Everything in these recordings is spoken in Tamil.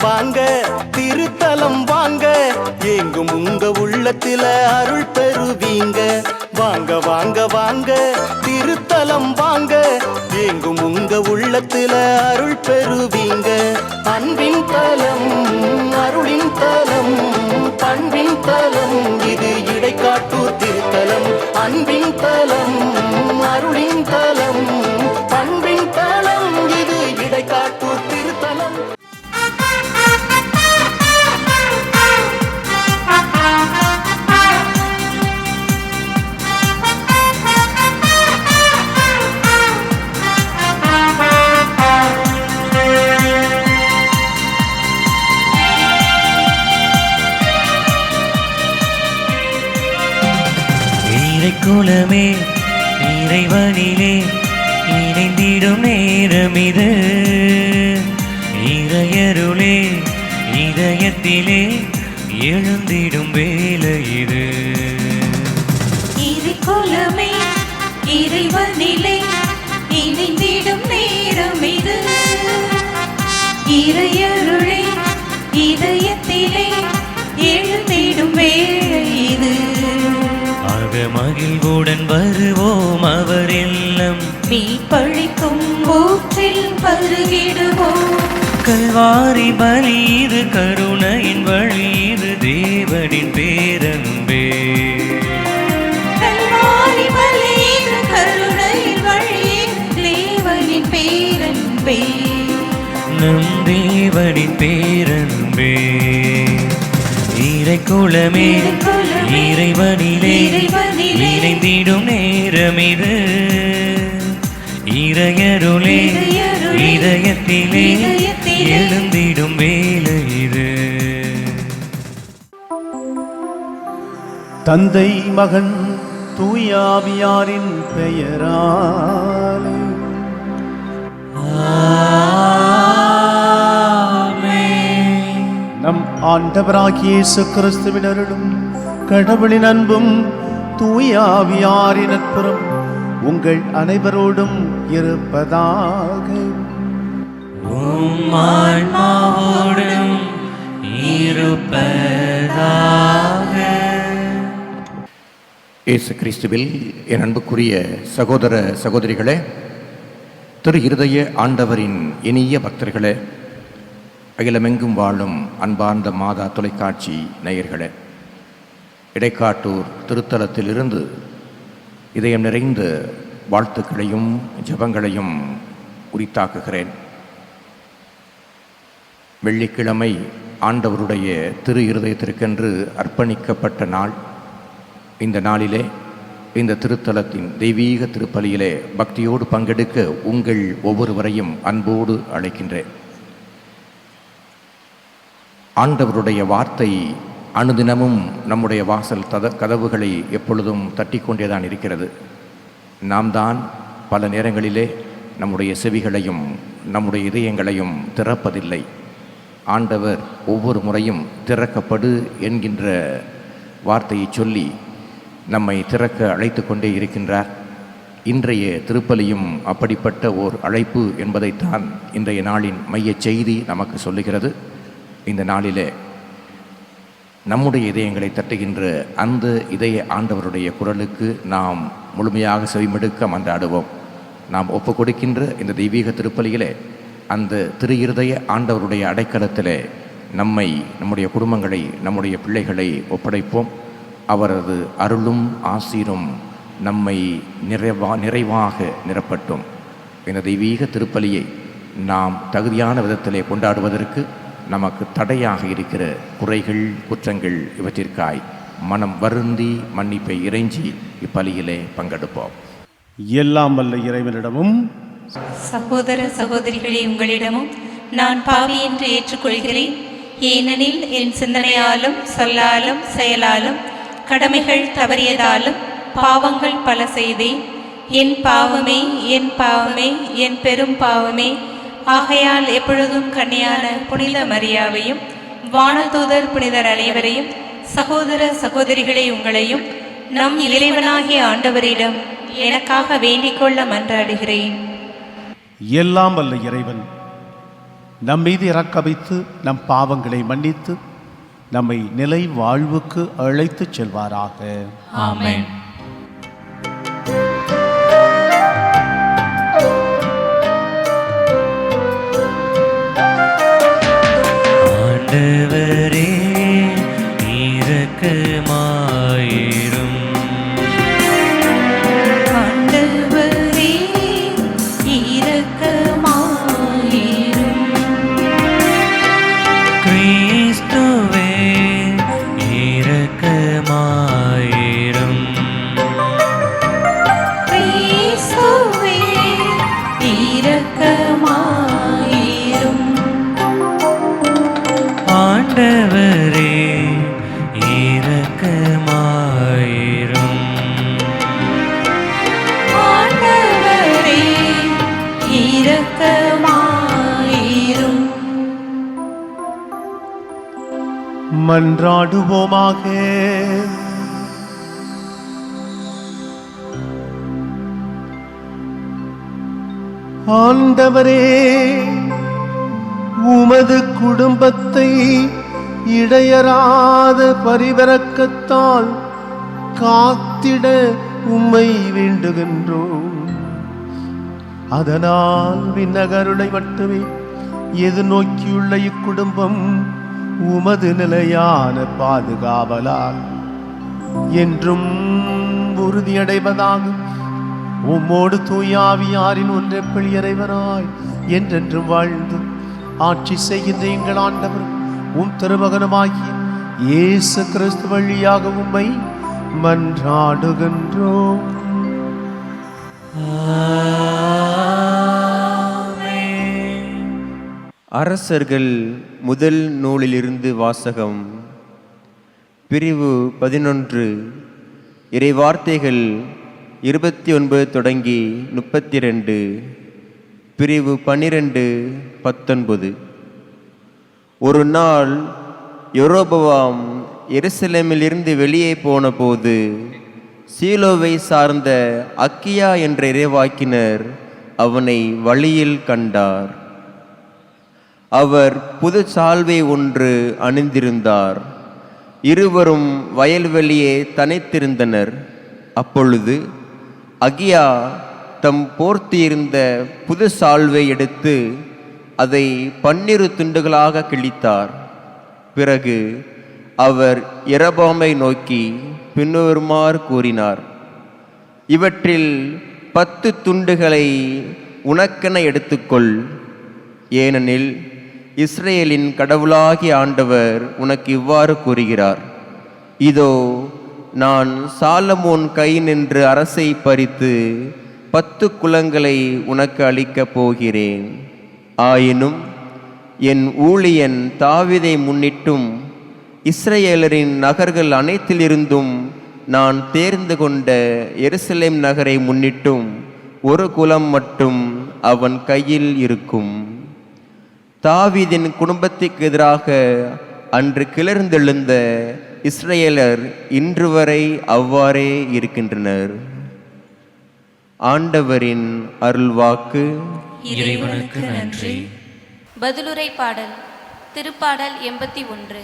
வாங்க திருத்தலம் வாங்க, எங்கும் உங்க உள்ளத்தில அருள் பெறுவீங்க. வாங்க வாங்க வாங்க திருத்தலம் வாங்க, எங்கும் உங்க உள்ளத்தில அருள் பெறுவீங்க. அன்பின் தலம், அருளின் தலம், பண்பின் தலம், இது இடைக்காட்டூர் திருத்தலம். அன்பின் தலம், அருளின் தலம், பண்பின் தலம், இது இடைக்காட்டூர் திருத்தலம். குலமே இறைவனிலே இணைந்திடும் நேரம் இது. இறையருளே இதயத்திலே எழுந்திடும் வேலை இது. இறைக்குலமே இறைவனிலே இணைந்திடும் நேரம் இது. இறையருளே இதயத்திலே எழுந்திடும் வேலை இது. மகிழ்வுடன் வருவோம் அவர் இல்லம், மீட்பளிக்கும் ஊற்றில் பருகிடுவோம். கல்வாரி பலி இது, கருணையின் வழி இது, தேவனின் பேரன்பே. கல்வாரி பலி இது, கருணையின் வழி இது, தேவனின் பேரன்பே. நம் தேவனின் பேரன்பே. இறைக்குலமே இறைவனிலே இணைந்திடும் நேரம் இது. இறையருளே இதயத்திலே எழுந்திடும் வேலை இது. தந்தை மகன் தூயாவியாரின் பெயராலே நம் ஆண்டவராகிய இயேசு கிறிஸ்துவின் அருளும் கடவுளின் அன்பும் தூயாவியாரின் நட்புறம் உங்கள் அனைவரோடும் இருப்பதாக. உம் ஆன்மாவோடும் இருப்பதாக. இயேசு கிறிஸ்துவில் என் அன்புக்குரிய சகோதர சகோதரிகளே, திரு இருதய ஆண்டவரின் இனிய பக்தர்களே, அகிலமெங்கும் வாழும் அன்பார்ந்த மாதா தொலைக்காட்சி நேயர்களே, இடைக்காட்டூர் திருத்தலத்திலிருந்து இதயம் நிறைந்த வாழ்த்துக்களையும் ஜெபங்களையும் உரித்தாக்குகிறேன். வெள்ளிக்கிழமை ஆண்டவருடைய திரு இருதயத்திற்கென்று அர்ப்பணிக்கப்பட்ட நாள். இந்த நாளிலே இந்த திருத்தலத்தின் தெய்வீக திருப்பலியிலே பக்தியோடு பங்கெடுக்க உங்கள் ஒவ்வொருவரையும் அன்போடு அழைக்கின்றேன். ஆண்டவருடைய வார்த்தை அனுதினமும் நம்முடைய வாசல் கதவுகளை எப்பொழுதும் தட்டி கொண்டேதான் இருக்கிறது. நாம் தான் பல நேரங்களிலே நம்முடைய செவிகளையும் நம்முடைய இதயங்களையும் திறப்பதில்லை. ஆண்டவர் ஒவ்வொரு முறையும் திறக்கப்படு என்கின்ற வார்த்தையை சொல்லி நம்மை திறக்க அழைத்து கொண்டே இருக்கின்றார். இன்றைய திருப்பலியும் அப்படிப்பட்ட ஓர் அழைப்பு என்பதைத்தான் இன்றைய நாளின் மைய செய்தி நமக்கு சொல்லுகிறது. இந்த நாளிலே நம்முடைய இதயங்களை தட்டுகின்ற அந்த இதய ஆண்டவருடைய குரலுக்கு நாம் முழுமையாக செவிமெடுக்க மன்றாடுவோம். நாம் ஒப்பு கொடுக்கின்ற இந்த தெய்வீக திருப்பலியிலே அந்த திரு இருதய ஆண்டவருடைய அடைக்கலத்திலே நம்மை, நம்முடைய குடும்பங்களை, நம்முடைய பிள்ளைகளை ஒப்படைப்போம். அவரது அருளும் ஆசீரும் நம்மை நிறைவாக நிரப்பட்டும். இந்த தெய்வீக திருப்பலியை நாம் தகுதியான விதத்திலே கொண்டாடுவதற்கு நமக்கு தடையாக இருக்கிற குறைகள், குற்றங்கள் இவற்றிற்காய் மனம் வருந்தி மன்னிப்பை இறைஞ்சி இப்பலியிலே பங்கெடுப்போம். எல்லாம் வல்ல இறைவனிடமும் சகோதர சகோதரிகளே, உங்களிடமும் நான் பாவி என்று ஏற்றுக்கொள்கிறேன். ஏனெனில் என் சிந்தனையாலும் சொல்லாலும் செயலாலும் கடமைகள் தவறியதாலும் பாவங்கள் பல செய்தேன். என் பாவமே, என் பாவமே, என் பெரும் பாவமே. ஆகையால் எப்பொழுதும் கன்னியான புனித மரியாவையும் வானதூதர் புனிதர் அனைவரையும் சகோதர சகோதரிகளை உங்களையும் நம் இறைவனாகிய ஆண்டவரிடம் எனக்காக வேண்டிக் கொள்ள மன்றாடுகிறேன். எல்லாம் வல்ல இறைவன் நம் மீது இறக்க வைத்து நம் பாவங்களை மன்னித்து நம்மை நிலை வாழ்வுக்கு அழைத்துச் செல்வாராக. ஆமென். ஆண்டவரே இரக்கமாயிரும். ஆண்டவரே இரக்கமாயிரும். கிறிஸ்துவே இரக்கமாயிரும். கிறிஸ்துவே இரக்கமாயிரும். ஆண்டவரே இரக்கமாயிரும். ஆண்டவரே இரக்கமாயிரும். மன்றாடுவோமாக. ஆண்டவரே, உமது குடும்பத்தை இடையறாத பரிவரக்கத்தால் காத்திட உம்மை வேண்டுகின்றோம். அதனால் விண்ணகருளை மட்டுமே எதிர்நோக்கியுள்ள இக்குடும்பம் உமது நிலையான பாதுகாவலால் என்றும் உறுதியடைவதாக உம்மோடு தூயாவியாரின் ஒன்றெப்பள் இறைவனாய் என்றென்றும் வாழ்ந்து ஆட்சி செய்கின்ற எங்கள் ஆண்டவர் உம் திருமகனுமாகிய இயேசு கிறிஸ்து வழியாக உம்மை மன்றாடுகின்றோம். அரசர்கள் முதல் நூலிலிருந்து வாசகம். பிரிவு 11. இறைவார்த்தைகள் 29 தொடங்கி 32. பிரிவு 12, 19. ஒரு நாள் யெரொபெயாம் எருசலேமிலிருந்து வெளியே போன போது சீலோவை சார்ந்த அக்கியா என்ற இறைவாக்கினர் அவனை வழியில் கண்டார். அவர் புது சால்வை ஒன்று அணிந்திருந்தார். இருவரும் வயல்வெளியே தனித்திருந்தனர். அப்பொழுது அகியா தம் போர்த்தியிருந்த புது சால்வை எடுத்து அதை 12 துண்டுகளாக கிழித்தார். பிறகு அவர் யெரொபெயாமை நோக்கி பின்வருமாறு கூறினார்: இவற்றில் 10 துண்டுகளை உனக்கென எடுத்துக்கொள். ஏனெனில் இஸ்ரேலின் கடவுளாகிய ஆண்டவர் உனக்கு இவ்வாறு கூறுகிறார்: இதோ, நான் சாலமோன் கை நின்று அரசை பறித்து 10 குலங்களை உனக்கு அளிக்கப் போகிறேன். ஆயினும் என் ஊழியன் தாவீதை முன்னிட்டும் இஸ்ரேலரின் நகர்கள் அனைத்திலிருந்தும் நான் தேர்ந்து கொண்ட எருசலேம் நகரை முன்னிட்டும் ஒரு குலம் மட்டும் அவன் கையில் இருக்கும். தாவீதின் குடும்பத்திற்கு எதிராக அன்று கிளர்ந்தெழுந்த இஸ்ரேலர் இன்று வரை அவ்வாறே இருக்கின்றனர். ஆண்டவரின் அருள்வாக்கு. இறைவனுக்கு நன்றி. பதிலுரை பாடல். திருப்பாடல் 81.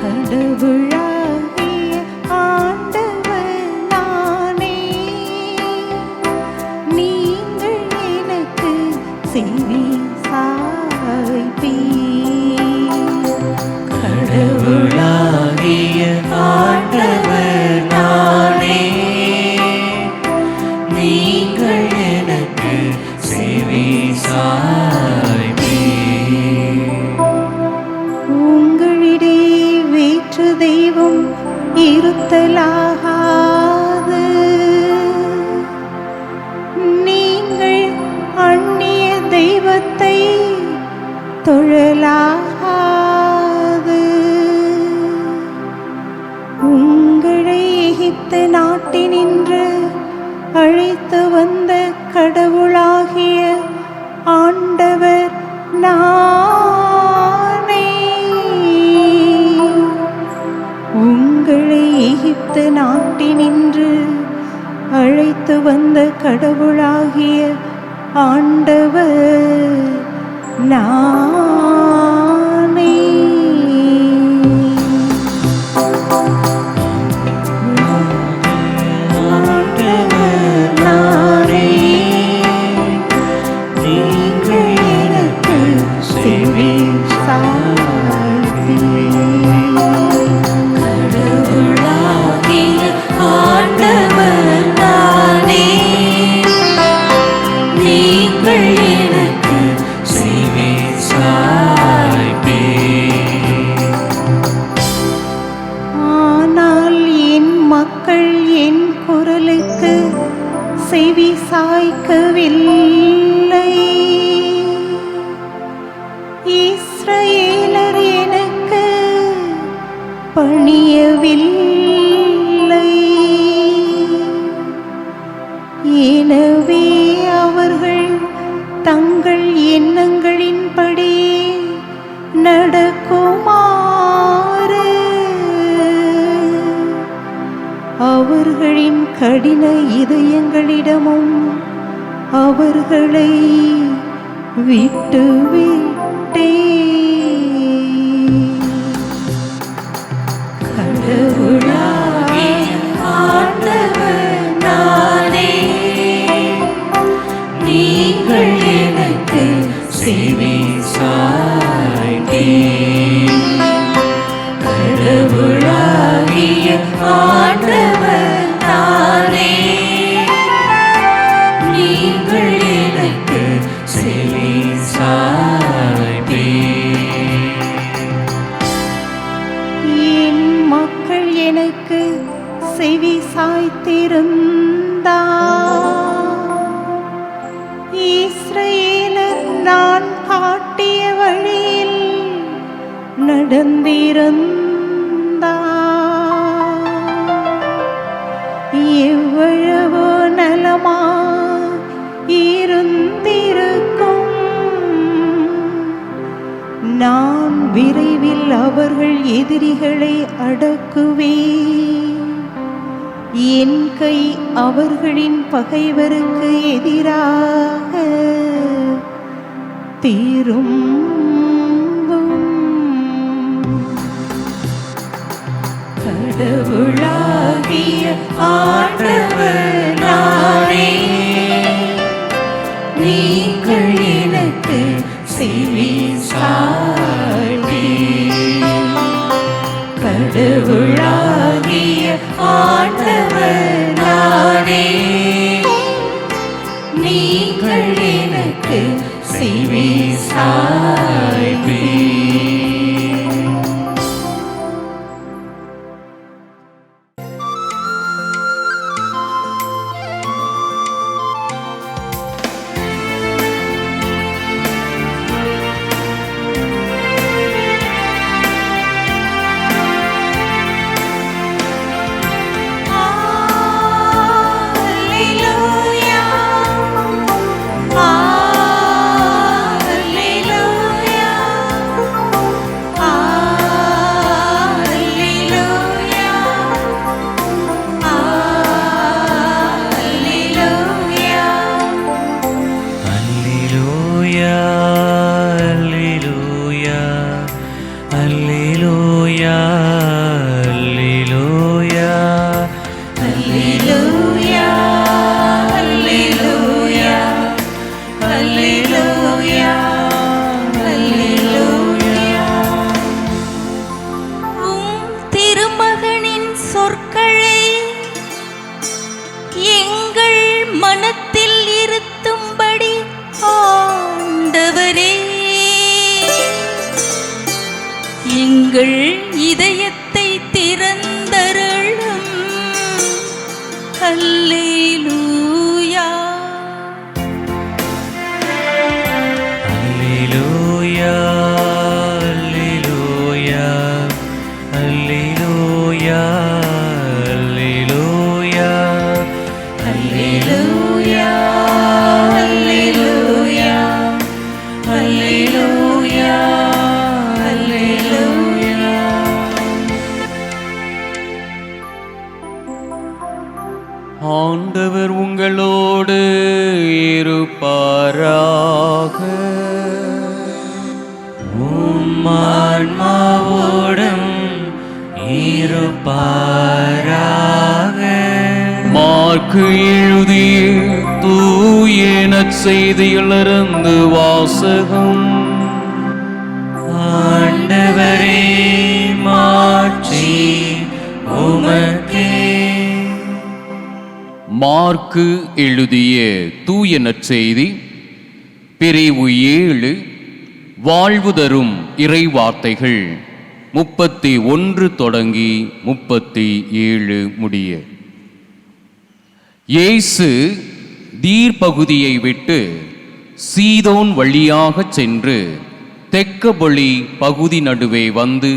கடவுள் நாட்டினின்று அழைத்து வந்த கடவுளாகிய ஆண்டவர் நானே. உங்களை எகிப்து நாட்டினின்று அழைத்து வந்த கடவுளாகிய ஆண்டவர் நானே. ஆண்டவர் நானே. நீங்கள் எனக்கு செவி கடவுளாகிய ஆண்டவர் நானே. நீங்கள் எனக்கு செவி ஆனால் என் மக்கள் என் குரலுக்கு செவி சாய்க்கவில்லை. இஸ்ரவேலர் எனக்கு பணியவில்லை. எனவே அவர்கள் தங்கள் எண்ணங்களின்படி நடக்குமாறு அவர்களின் கடின இதயங்களிடமும் அவர்களை விட்டுவிட்டே. கடவுளாகிய ஆண்டவர் நானே. நீங்கள் எனக்கு செவி கடவுளாகிய ஆண்டவர் நானே. நீங்கள் எனக்கு செவி என் மக்கள் எனக்கு செவி சாய்த்திருந்தார். இஸ்ரவேலர் நான் காட்டிய வழியில் நடந்திருந்தார். எவ்வளவோ நலமா இருந்திருக்கும். நான் விரைவில் அவர்கள் எதிரிகளை அடக்குவேன். என் கை அவர்களின் பகைவருக்கு எதிராக திரும்பும். கடவுளாகிய ஆண்டவர் நானே. நீங்கள் எனக்கு செவி கடவுளாகிய ஆண்டவர் நானே. நீங்கள் எனக்கு செவி எங்கள் இதயத்தை திறந்தருளும். அல்லேலூயா அல்லேலூயா அல்லேலூயா அல்லேலூயா அல்லேலூயா ஆண்டவர் உங்களோடு இருப்பாராக. ஆன்மாவோடும் இருப்பாராக. மார்க்கு எழுதிய தூய நற்செய்தியிலிருந்து வாசகம். ஆண்டவரே மாட்சி உமக்கே. மார்க்கு எழுதிய தூய நற்செய்தி பிரிவு 7 வாழ்வு தரும் இறைவார்த்தைகள் 31 தொடங்கி 37 முடிய. இயேசு தீர் பகுதியை விட்டு சீதோன் வழியாகச் சென்று தெக்கபொலி பகுதி நடுவே வந்து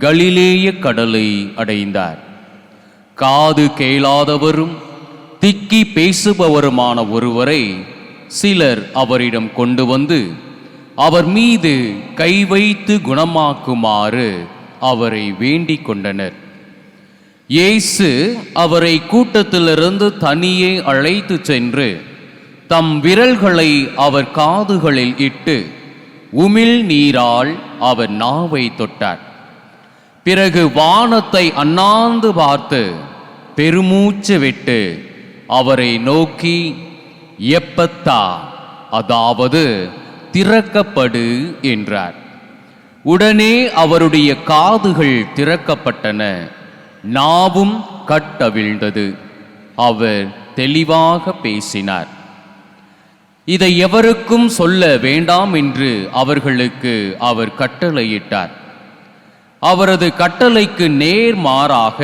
கலிலேய கடலை அடைந்தார். காது கேளாதவரும் திக்கி பேசுபவருமான ஒருவரை சிலர் அவரிடம் கொண்டு வந்து அவர் மீது கை வைத்து குணமாக்குமாறு அவரை வேண்டிக் கொண்டனர். இயேசு அவரை கூட்டத்திலிருந்து தனியே அழைத்து சென்று தம் விரல்களை அவர் காதுகளில் இட்டு உமிழ் நீரால் அவர் நாவை தொட்டார். பிறகு வானத்தை அண்ணாந்து பார்த்து பெருமூச்சு விட்டு அவரை நோக்கி எப்பத்தா, அதாவது திறக்கப்படு என்றார். உடனே அவருடைய காதுகள் திறக்கப்பட்டன, நாவும் கட்டவிழ்ந்தது, அவர் தெளிவாக பேசினார். இதை எவருக்கும் சொல்ல வேண்டாம் என்று அவர்களுக்கு அவர் கட்டளையிட்டார். அவரது கட்டளைக்கு நேர்மாறாக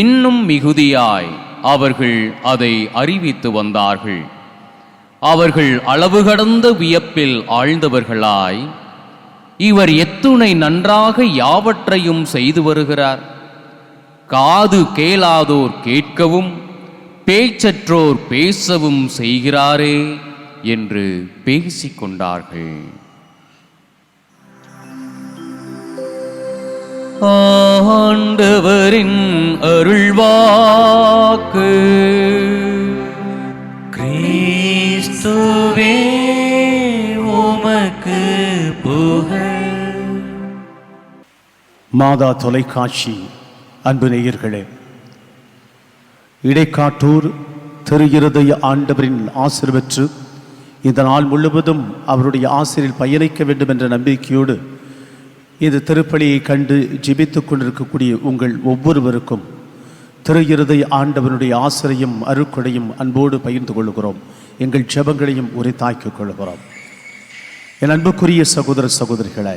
இன்னும் மிகுதியாய் அவர்கள் அதை அறிவித்து வந்தார்கள். அவர்கள் அளவு கடந்த வியப்பில் ஆழ்ந்தவர்களாய், இவர் எத்துணை நன்றாக யாவற்றையும் செய்து வருகிறார், காது கேளாதோர் கேட்கவும் பேச்சற்றோர் பேசவும் செய்கிறாரே என்று பேசிக்கொண்டார்கள். ஆண்டவரின் அருள்வாக்கு. கிறிஸ்துவே உமக்கு புகழ். மாதா தொலைக்காட்சி அன்பு நேயர்களே, இடைக்காட்டூர் திரு இருதய ஆண்டவரின் ஆசீர் பெற்று இந்த நாள் முழுவதும் அவருடைய ஆசீரில் பயணிக்க வேண்டும் என்ற நம்பிக்கையோடு இந்த திருப்பலியை கண்டு ஜெபித்துக் கொண்டிருக்கக்கூடிய உங்கள் ஒவ்வொருவருக்கும் திரு இருதய ஆண்டவனுடைய ஆசிரியம் அருட்கொடையும் அன்போடு பகிர்ந்து கொள்கிறோம். எங்கள் ஜெபங்களையும் உரித்தாக்கிக் கொள்கிறோம். என் அன்புக்குரிய சகோதர சகோதரிகளே,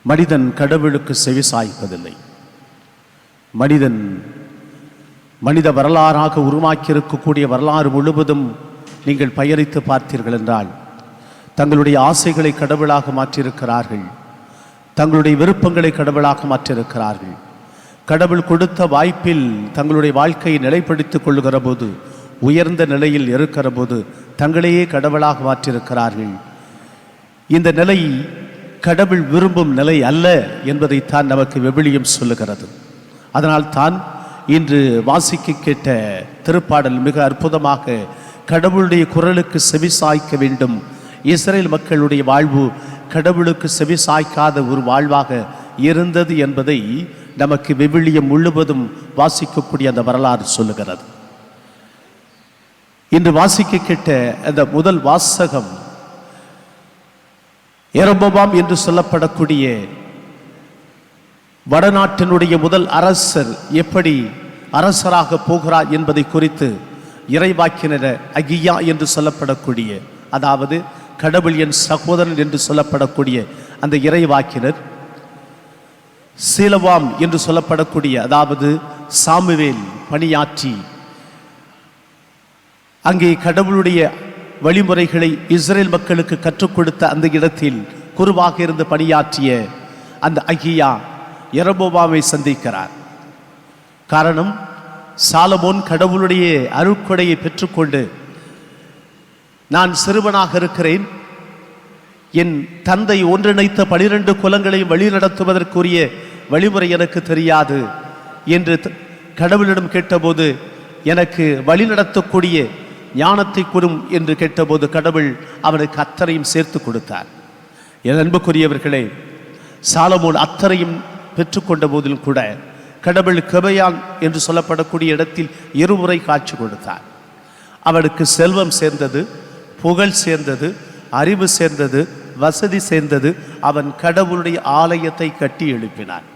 மனிதன் கடவுளுக்கு செவி சாய்ப்பதில்லை. மனித வரலாறாக உருவாக்கியிருக்கக்கூடிய வரலாறு முழுவதும் நீங்கள் பயணித்து பார்த்தீர்கள் என்றால் தங்களுடைய ஆசைகளை கடவுளாக மாற்றியிருக்கிறார்கள், தங்களுடைய விருப்பங்களை கடவுளாக மாற்றியிருக்கிறார்கள். கடவுள் கொடுத்த வாய்ப்பில் தங்களுடைய வாழ்க்கையை நிலைப்படுத்திக் கொள்ளுகிற போது, உயர்ந்த நிலையில் இருக்கிற போது தங்களையே கடவுளாக மாற்றியிருக்கிறார்கள். இந்த நிலை கடவுள் விரும்பும் நிலை அல்ல என்பதைத்தான் நமக்கு விவிலியம் சொல்லுகிறது. அதனால் தான் இன்று வாசிக்க கேட்ட திருப்பாடல் மிக அற்புதமாக கடவுளுடைய குரலுக்கு செவி சாய்க்க வேண்டும். இஸ்ரேல் மக்களுடைய வாழ்வு கடவுளுக்கு செவி சாய்க்காத ஒரு வாழ்வாக இருந்தது என்பதை நமக்கு விவிலியம் முழுவதும் வாசிக்கக்கூடிய அந்த வரலாறு சொல்லுகிறது. இன்று வாசிக்க கேட்ட அந்த முதல் வாசகம் யெரொபெயாம் என்று சொல்லப்படக்கூடிய வடநாட்டினுடைய முதல் அரசர் எப்படி அரசராக போகிறார் என்பதை குறித்து இறைவாக்கினர் அகியா என்று சொல்லப்படக்கூடிய, அதாவது கடவுள் என் சகோதரன் என்று சொல்லப்படக்கூடிய அந்த இறைவாக்கினர் சீலவாம் என்று சொல்லப்படக்கூடிய, அதாவது சாமுவேல் பணியாற்றி அங்கே கடவுளுடைய வழிமுறைகளை இஸ்ரேல் மக்களுக்கு கற்றுக் கொடுத்த அந்த இடத்தில் குருவாக இருந்து பணியாற்றிய அந்த அகியா யெரொபெயாமை சந்திக்கிறார். காரணம், சாலமோன் கடவுளுடைய அருட்கொடையை பெற்றுக்கொண்டு நான் சிறுவனாக இருக்கிறேன், என் தந்தை ஒன்றிணைத்த 12 குலங்களையும் வழிநடத்துவதற்குரிய வழிமுறை எனக்கு தெரியாது என்று கடவுளிடம் கேட்டபோது எனக்கு வழி நடத்தக்கூடிய ஞானத்தை கொடும் என்று கேட்டபோது கடவுள் அவனுக்கு அத்தரையும் சேர்த்து கொடுத்தார். என் அன்புக்குரியவர்களே, சாலமோன் அத்தரையும் பெற்றுக்கொண்ட போதிலும் கூட கடவுள் கிபையான் என்று சொல்லப்படக்கூடிய இடத்தில் இருமுறை காட்சி கொடுத்தார். அவனுக்கு செல்வம் சேர்ந்தது, புகழ் சேர்ந்தது, அறிவு சேர்ந்தது, வசதி சேர்ந்தது. அவன் கடவுளுடைய ஆலயத்தை கட்டி எழுப்பினான்.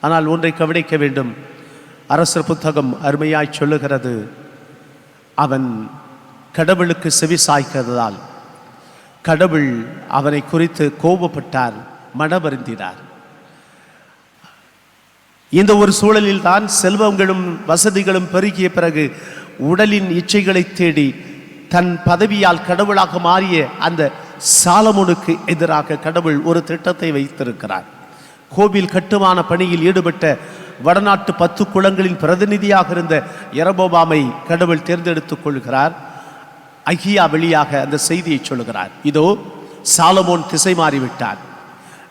ஆனால் ஒன்றை கவனிக்க வேண்டும், அரசர் புத்தகம் அருமையாய் சொல்லுகிறது, அவன் கடவுளுக்கு செவி சாய்க்கிறதால் கடவுள் அவனை குறித்து கோபப்பட்டார், மனவருந்தினார். இந்த ஒரு சூழலில் தான் செல்வங்களும் வசதிகளும் பெருகிய பிறகு உடலின் இச்சைகளை தேடி தன் பதவியால் கடவுளாக மாறிய அந்த சாலமோனுக்கு எதிராக கடவுள் ஒரு திட்டத்தை வைத்திருக்கிறார். கோவில் கட்டுமான பணியில் ஈடுபட்ட வடநாட்டு 10 குலங்களின் பிரதிநிதியாக இருந்த யெரொபெயாமை கடவுள் தேர்ந்தெடுத்துக் கொள்கிறார். அகியா வழியாக அந்த செய்தியை சொல்லுகிறார். இதோ சாலமோன் திசை மாறிவிட்டான்.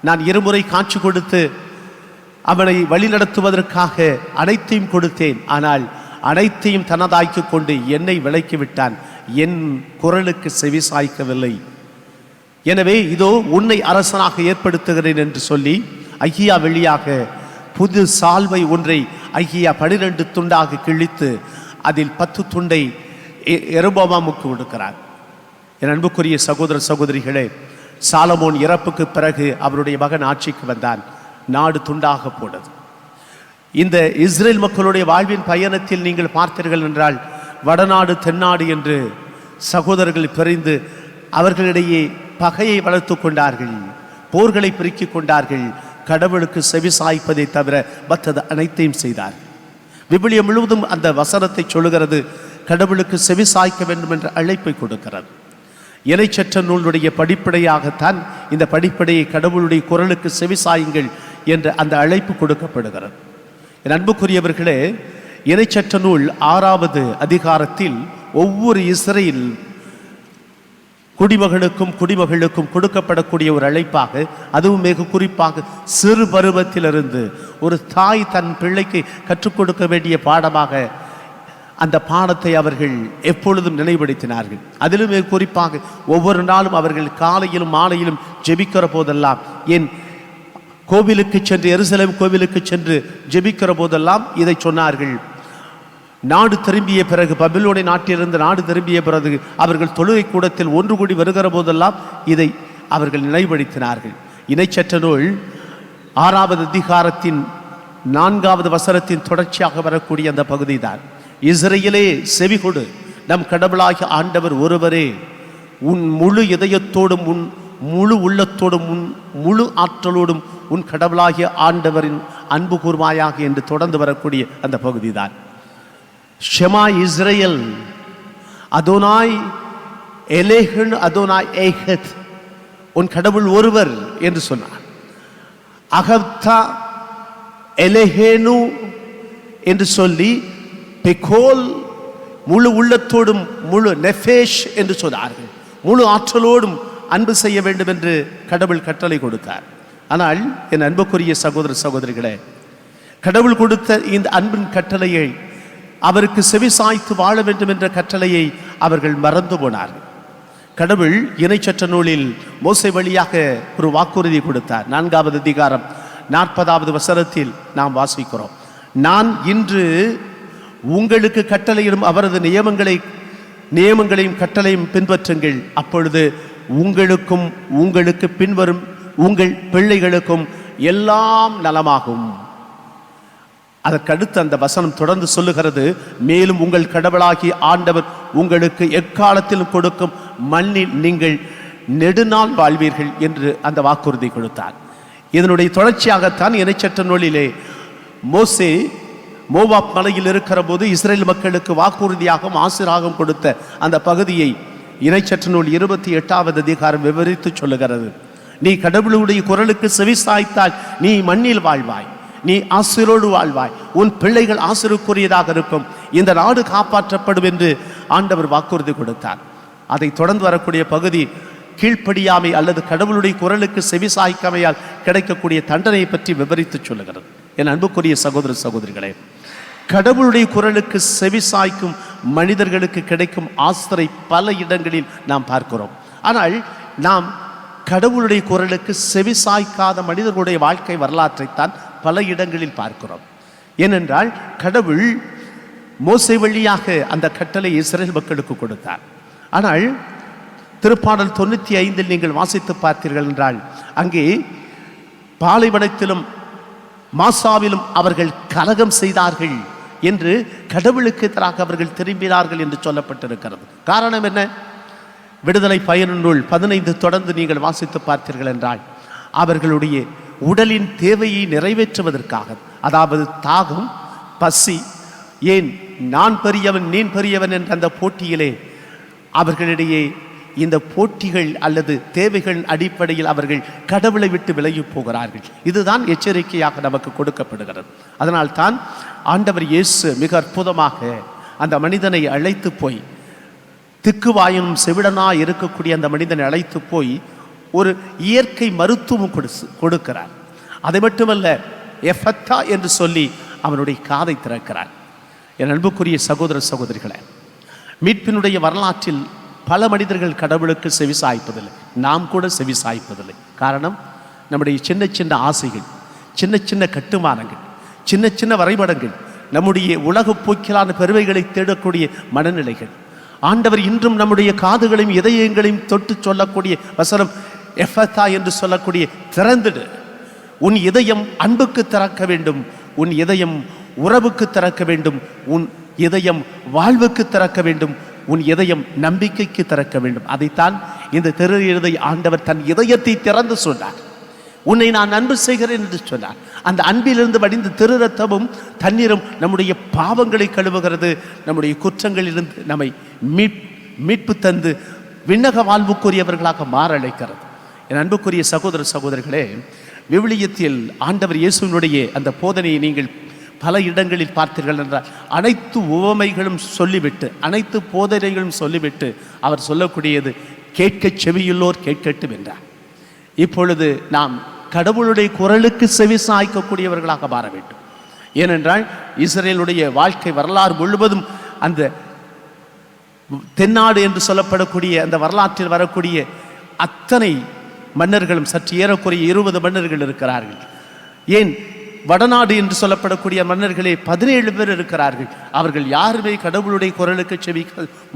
நான் இருமுறை காட்சி கொடுத்து அவனை வழிநடத்துவதற்காக அனைத்தையும் கொடுத்தேன். ஆனால் அனைத்தையும் தனதாக்கி கொண்டு என்னை விலக்கி விட்டான். என் குரலுக்கு செவி சாய்க்கவில்லை. எனவே இதோ உன்னை அரசனாக ஏற்படுத்துகிறேன் என்று சொல்லி அகியா வழியாக புது சால்வை ஒன்றை அகியா 12 துண்டாக கிழித்து அதில் 10 துண்டை யெரொபெயாமுக்கு கொடுக்கிறார். என் அன்புக்குரிய சகோதர சகோதரிகளே, சாலமோன் இறப்புக்கு பிறகு அவருடைய மகன் ஆட்சிக்கு வந்தான். நாடு துண்டாக போனது. இந்த இஸ்ரேல் மக்களுடைய வாழ்வின் பயணத்தில் நீங்கள் பார்த்தீர்கள் என்றால் வடநாடு தென்னாடு என்று சகோதரர்கள் பிரிந்து அவர்களிடையே பகையை வளர்த்து கொண்டார்கள், போர்களை பெருக்கிக் கொண்டார்கள். கடவுளுக்கு செவி சாய்ப்பதை தவிர மற்றது அனைத்தையும் செய்தார். விவிலியம் முழுவதும் அந்த வசனத்தை சொல்லுகிறது, கடவுளுக்கு செவி சாய்க்க வேண்டும் என்ற அழைப்பை கொடுக்கிறது. இணைச்சற்ற நூலுடைய படிப்படையாகத்தான் இந்த படிப்படையை கடவுளுடைய குரலுக்கு செவி சாயுங்கள் என்ற அந்த அழைப்பு கொடுக்கப்படுகிறது. என் அன்புக்குரியவர்களே, இணைச்சற்ற நூல் 6வது அதிகாரத்தில் ஒவ்வொரு இஸ்ரேல் குடிமகளுக்கும் கொடுக்கப்படக்கூடிய ஒரு அழைப்பாக, அதுவும் மிக குறிப்பாக சிறு பருவத்திலிருந்து ஒரு தாய் தன் பிள்ளைக்கு கற்றுக் கொடுக்க வேண்டிய பாடமாக அந்த பாடத்தை அவர்கள் எப்பொழுதும் நினைவுபடுத்தினார்கள். அதிலும் மிக குறிப்பாக ஒவ்வொரு நாளும் அவர்கள் காலையிலும் மாலையிலும் ஜெபிக்கிற போதெல்லாம், என் கோவிலுக்கு சென்று எருசலேம் கோவிலுக்கு சென்று ஜெபிக்கிற போதெல்லாம் இதை சொன்னார்கள். நாடு திரும்பிய பிறகு, பபிலோனிய நாட்டிலிருந்து நாடு திரும்பிய பிறகு அவர்கள் தொழுகை கூடத்தில் ஒன்று கூடி வருகிற போதெல்லாம் இதை அவர்கள் நினைவுபடுத்தினார்கள். இணைச்சற்ற நூல் 6வது அதிகாரத்தின் 4வது வசனத்தின் தொடர்ச்சியாக வரக்கூடிய அந்த பகுதி தான். இஸ்ரேலே செவிகொடு, நம் கடவுளாகிய ஆண்டவர் ஒருவரே, உன் முழு இதயத்தோடும் உன் முழு உள்ளத்தோடும் உன் முழு ஆற்றலோடும் உன் கடவுளாகிய ஆண்டவரின் அன்பு கூர்மாயாக என்று தொடர்ந்து வரக்கூடிய அந்த பகுதி தான். ஷெமா இஸ்ரேல், அதோனாய் எலேஹன் அதோனாய் ஏஹத், உன் கடவுள் ஒருவர் என்று சொன்னார். அகப்தா எலேஹேனு என்று சொல்லி பெகோல், முழு உள்ளத்தோடும் முழு நெஃபேஷ் என்று சொன்னார்கள். முழு ஆற்றலோடும் அன்பு செய்ய வேண்டும் என்று கடவுள் கட்டளை கொடுத்தார். ஆனால் என் அன்புக்குரிய சகோதர சகோதரிகளே, கடவுள் கொடுத்த இந்த அன்பின் கட்டளையை, அவருக்கு செவி சாய்த்து வாழ வேண்டும் என்ற கட்டளையை அவர்கள் மறந்து போனார்கள். கடவுள் இணைச்சற்ற நூலில் மோசே வழியாக ஒரு வாக்குறுதி கொடுத்தார். 4வது அதிகாரம் 40வது வசனத்தில் நாம் வாசிக்கிறோம், நான் இன்று உங்களுக்கு கட்டளையிடும் அவரது நியமங்களையும் கட்டளையும் பின்பற்றுங்கள், அப்பொழுது உங்களுக்கும் உங்களுக்கு பின்வரும் உங்கள் பிள்ளைகளுக்கும் எல்லாம் நலமாகும். அதற்கடுத்து அந்த வசனம் தொடர்ந்து சொல்லுகிறது, மேலும் உங்கள் கடவுளாகிய ஆண்டவர் உங்களுக்கு எக்காலத்திலும் கொடுக்கும் மண்ணில் நீங்கள் நெடுநாள் வாழ்வீர்கள் என்று அந்த வாக்குறுதி கொடுத்தார். இதனுடைய தொடர்ச்சியாகத்தான் இணைச்சற்ற நூலிலே மோசே மோவாப் மலையில் இருக்கிற போது இஸ்ரேல் மக்களுக்கு வாக்குறுதியாகவும் ஆசீர்வாதம் கொடுத்த அந்த பகுதியை இணைச்சற்ற நூல் 28வது அதிகாரம் விவரித்து சொல்லுகிறது. நீ கடவுளுடைய குரலுக்கு செவி சாய்த்தால் நீ மண்ணில் வாழ்வாய், நீ ஆசிரோடு வாழ்வாய், உன் பிள்ளைகள் ஆசிருக்குரியதாக இருக்கும், இந்த நாடு காப்பாற்றப்படும் என்று ஆண்டவர் வாக்குறுதி கொடுத்தார். அதை தொடர்ந்து வரக்கூடிய பகுதி கீழ்ப்படியாமை அல்லது கடவுளுடைய குரலுக்கு செவி சாய்க்காமையால் கிடைக்கக்கூடிய தண்டனை பற்றி விவரித்து சொல்லுகிறது. என் அன்புக்குரிய சகோதர சகோதரிகளே, கடவுளுடைய குரலுக்கு செவிசாய்க்கும் மனிதர்களுக்கு கிடைக்கும் ஆசிரை பல இடங்களில் நாம் பார்க்கிறோம். ஆனால் நாம் கடவுளுடைய குரலுக்கு செவிசாய்க்காத மனிதர்களுடைய வாழ்க்கை வரலாற்றைத்தான் பல இடங்களில் பார்க்கிறோம். ஏனென்றால் கடவுள் மோசே வழியாக அந்த கட்டளை இஸ்ரேல் மக்களுக்கு கொடுத்தார். ஆனால் திருப்பாடல் 95 நீங்கள் வாசித்து பார்த்தீர்கள் என்றால் அங்கே பாலைவனத்திலும் மாசாவிலும் அவர்கள் கலகம் செய்தார்கள் என்று கடவுளுக்கு எதிராக அவர்கள் திரும்பினார்கள் என்று சொல்லப்பட்டிருக்கிறது. காரணம் என்ன? விடுதலை பயண நூல் 15 தொடர்ந்து நீங்கள் வாசித்து பார்த்தீர்கள் என்றால் அவர்களுடைய உடலின் தேவையை நிறைவேற்றுவதற்காக, அதாவது தாகம், பசி, ஏன் நான் பெரியவன் நீ பெரியவன் என்ற அந்த போட்டியிலே அவர்களிடையே இந்த போட்டிகள் அல்லது தேவைகள் அடிப்படையில் அவர்கள் கடவுளை விட்டு விலகி போகிறார்கள். இதுதான் எச்சரிக்கையாக நமக்கு கொடுக்கப்படுகிறது. அதனால் தான் ஆண்டவர் இயேசு மிக அற்புதமாக அந்த மனிதனை அழைத்து போய், திக்குவாயும் செவிடனாய் இருக்கக்கூடிய அந்த மனிதனை அழைத்து போய் ஒரு இயற்கை மருத்துவம் கொடுக்கிறார். அதை மட்டுமல்ல, எஃபத்தா என்று சொல்லி அவனுடைய காதை திறக்கிறார். என் அன்புக்குரிய சகோதர சகோதரிகளே, மீட்பினுடைய வரலாற்றில் பல மனிதர்கள் கடவுளுக்கு செவிசாய்ப்பதில்லை. நாம் கூட செவிசாய்ப்பதில்லை. காரணம், நம்முடைய சின்ன சின்ன ஆசைகள், சின்ன சின்ன கட்டுமானங்கள், சின்ன சின்ன வரைபடங்கள், நம்முடைய உலக போக்கிலான பெருமைகளை தேடக்கூடிய மனநிலைகள். ஆண்டவர் இன்றும் நம்முடைய காதுகளையும் இதயங்களையும் தொட்டு சொல்லக்கூடிய வசனம் எஃபத்தா என்று சொல்லக்கூடிய திறந்துடு. உன் இதயம் அன்புக்கு திறக்க வேண்டும், உன் இதயம் உறவுக்கு திறக்க வேண்டும், உன் இதயம் வாழ்வுக்கு திறக்க வேண்டும், உன் இதயம் நம்பிக்கைக்கு திறக்க வேண்டும். அதைத்தான் இந்த திரு எழுதை ஆண்டவர் தன் இதயத்தை திறந்து சொன்னார். உன்னை நான் அன்பு செய்கிறேன் என்று சொன்னார். அந்த அன்பிலிருந்து வடிந்த திரு ரத்தமும் தண்ணீரும் நம்முடைய பாவங்களை கழுவுகிறது, நம்முடைய குற்றங்களிலிருந்து நம்மை மீட்பு தந்து விண்ணக வாழ்வுக்குரியவர்களாக மாற அழைக்கிறது. என் அன்புக்குரிய சகோதர சகோதரிகளே, விவிலியத்தில் ஆண்டவர் இயேசுவினுடைய அந்த போதனையை நீங்கள் பல இடங்களில் பார்த்தீர்கள் என்றால் அனைத்து உவமைகளும் சொல்லிவிட்டு, அனைத்து போதனைகளும் சொல்லிவிட்டு அவர் சொல்லக்கூடியது கேட்க செவியுள்ளோர் கேட்கட்டும் என்றார். இப்பொழுது நாம் கடவுளுடைய குரலுக்கு செவி சாய்க்கக்கூடியவர்களாக மாற வேண்டும். ஏனென்றால் இஸ்ரேலுடைய வாழ்க்கை வரலாறு முழுவதும் அந்த தென்னாடு என்று சொல்லப்படக்கூடிய அந்த வரலாற்றில் வரக்கூடிய அத்தனை மன்னர்களும், சற்று ஏறக்குறைய 20 மன்னர்கள் இருக்கிறார்கள். ஏன் வடநாடு என்று சொல்லப்படக்கூடிய மன்னர்களே 17 பேர் இருக்கிறார்கள். அவர்கள் யாருமே கடவுளுடைய குரலுக்கு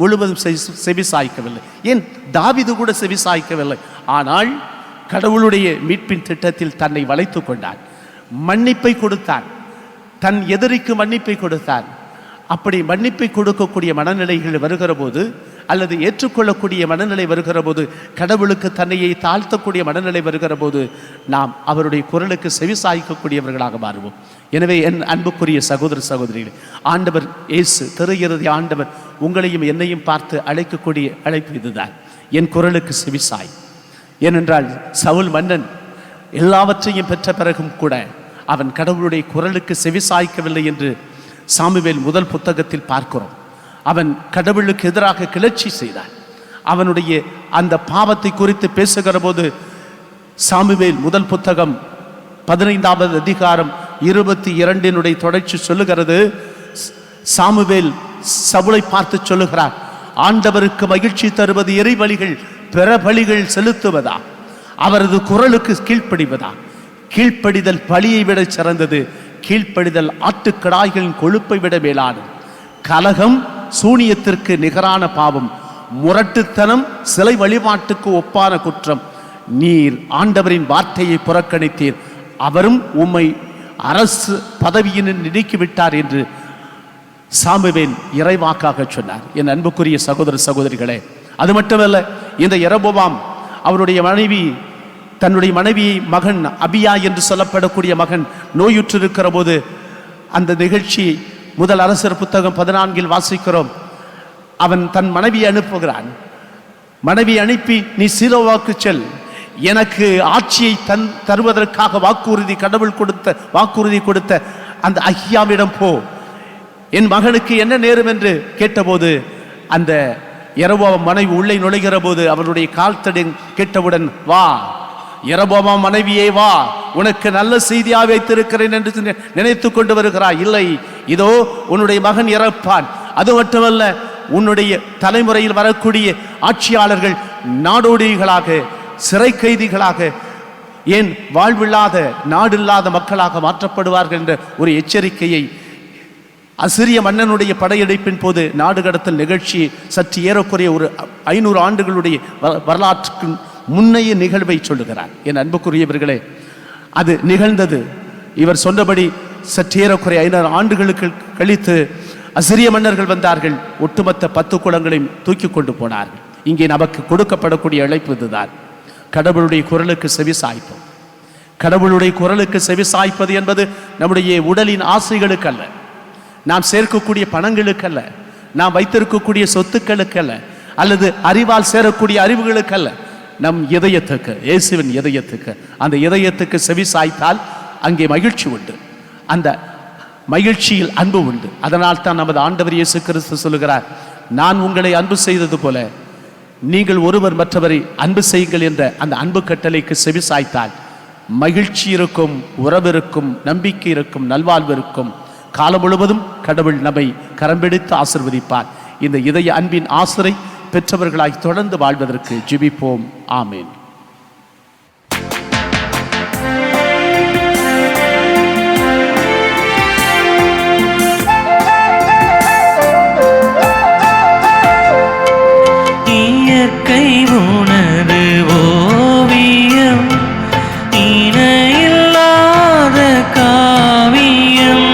முழுவதும் செவி சாய்க்கவில்லை. ஏன் தாவீது கூட செவி சாய்க்கவில்லை. ஆனால் கடவுளுடைய மீட்பின் திட்டத்தில் தன்னை வளைத்து கொண்டார், மன்னிப்பை கொடுத்தார், தன் எதிரிக்கு மன்னிப்பை கொடுத்தார். அப்படி மன்னிப்பை கொடுக்கக்கூடிய மனநிலைகள் வருகிற போது, அல்லது ஏற்றுக்கொள்ளக்கூடிய மனநிலை வருகிற போது, கடவுளுக்கு தன்னையை தாழ்த்தக்கூடிய மனநிலை வருகிற போது நாம் அவருடைய குரலுக்கு செவி சாய்க்கக்கூடியவர்களாக மாறுவோம். எனவே என் அன்புக்குரிய சகோதர சகோதரிகளே, ஆண்டவர் இயேசு திரு இறுதி ஆண்டவர் உங்களையும் என்னையும் பார்த்து அழைக்கக்கூடிய அழைப்பு இதுதான், என் குரலுக்கு செவிசாய். ஏனென்றால் சவுல் மன்னன் எல்லாவற்றையும் பெற்ற பிறகும் கூட அவன் கடவுளுடைய குரலுக்கு செவிசாய்க்கவில்லை என்று சாமுவேல் முதல் புத்தகத்தில் பார்க்கிறோம். அவன் கடவுளுக்கு எதிராக கிளர்ச்சி செய்தான். அவனுடைய அந்த பாவத்தை குறித்து பேசுகிற போது சாமுவேல் முதல் புத்தகம் 15வது அதிகாரம் 22 தொடர்ச்சி சொல்லுகிறது. சாமுவேல் சவுலை பார்த்து சொல்லுகிறார், ஆண்டவருக்கு மகிழ்ச்சி தருவது எரிபலிகள் பிறபலிகள் செலுத்துவதா, அவரது குரலுக்கு கீழ்ப்படிவதா? கீழ்ப்படிதல் பலியை விட சிறந்தது, கீழ்ப்படிதல் ஆட்டுக்கடாய்களின் கொழுப்பை விட மேலானது. கலகம் சூனியத்திற்கு நிகரான பாவம், முரட்டுத்தனம் சிலை வழிபாட்டுக்கு ஒப்பான குற்றம். நீர் ஆண்டவரின் வார்த்தையை புறக்கணித்தீர், அவரும் உம்மை அரசு பதவியின் நீக்கிவிட்டார் என்று சாமுவேல் இறைவாக்காக சொன்னார். என் அன்புக்குரிய சகோதர சகோதரிகளே, அது மட்டுமல்ல, இந்த யெரொபெயாம் அவருடைய தன்னுடைய மனைவியை மகன் அபியா என்று சொல்லப்படக்கூடிய மகன் நோயுற்றிருக்கிற போது அந்த நிகழ்ச்சி முதல் அரசர் புத்தகம் 14 வாசிக்கிறோம். அவன் தன் மனைவியை அனுப்புகிறான். மனைவி அனுப்பி, நீ சீலோவாக்கு செல், எனக்கு ஆட்சியை தருவதற்காக கடவுள் வாக்குறுதி கொடுத்த அந்த அஹியாவிடம் போ, என் மகனுக்கு என்ன நேரும் என்று கேட்டபோது அந்த யெரொபெயாம் மனைவி உள்ளே நுழைகிற போது அவருடைய கால் தடி கேட்டவுடன், வா யெரொபெயாம் மனைவியே வா, உனக்கு நல்ல செய்தியாக வைத்திருக்கிறேன் என்று நினைத்து கொண்டு வருகிறாய். இல்லை, இதோ உன்னுடைய மகன் இறப்பான். அது மட்டுமல்ல, உன்னுடைய தலைமுறையில் வரக்கூடிய ஆட்சியாளர்கள் நாடோடிகளாக, சிறை கைதிகளாக, ஏன் வாழ்வில்லாத நாடில்லாத மக்களாக மாற்றப்படுவார்கள் என்ற ஒரு எச்சரிக்கையை அசிரிய மன்னனுடைய படையெடுப்பின் போது நாடு கடத்தல் நிகழ்ச்சி சற்று ஏறக்குறைய ஒரு 500 ஆண்டுகளுடைய வரலாற்றுக்கு முன்னைய நிகழ்வை சொல்லுகிறார். என் அன்புக்குரியவர்களே, அது நிகழ்ந்தது. இவர் சொன்னபடி சற்று ஏறக்குறைய 500 ஆண்டுகளுக்கு கழித்து அசிரிய மன்னர்கள் வந்தார்கள். ஒட்டுமொத்த 10 குலங்களையும் தூக்கி கொண்டு போனார்கள். இங்கே நமக்கு கொடுக்கப்படக்கூடிய அழைப்பு இதுதான். கடவுளுடைய குரலுக்கு செவி சாய்ப்போம். கடவுளுடைய குரலுக்கு செவி சாய்ப்பது என்பது நம்முடைய உடலின் ஆசைகளுக்கு அல்ல, நாம் சேர்க்கக்கூடிய பணங்களுக்கு அல்ல, நாம் வைத்திருக்கக்கூடிய சொத்துக்களுக்கு அல்ல, அல்லது அறிவால் சேரக்கூடிய அறிவுகளுக்கு அல்ல. நம் இதயத்துக்கு, இயேசுவின் இதயத்துக்கு, அந்த இதயத்துக்கு செவி சாய்த்தால் அங்கே மகிழ்ச்சி உண்டு. அந்த மகிழ்ச்சியில் அன்பு உண்டு. அதனால் தான் நமது ஆண்டவர் இயேசு கிறிஸ்து சொல்லுகிறார், நான் உங்களை அன்பு செய்தது போல நீங்கள் ஒருவர் மற்றவரை அன்பு செய்யுங்கள் என்ற அந்த அன்பு கட்டளைக்கு செவி சாய்த்தால் மகிழ்ச்சி இருக்கும், உறவு இருக்கும், நம்பிக்கை இருக்கும், நல்வாழ்வு இருக்கும். காலம் முழுவதும் கடவுள் நம்மை கரம்பிடித்து ஆசீர்வதிப்பார். இந்த இதய அன்பின் ஆசிரை பெற்றவர்களாய் தொடர்ந்து வாழ்வதற்கு ஜெபிப்போம். ஆமேன். இயற்கை உனது ஓவியம், இணையில்லாத காவியம்.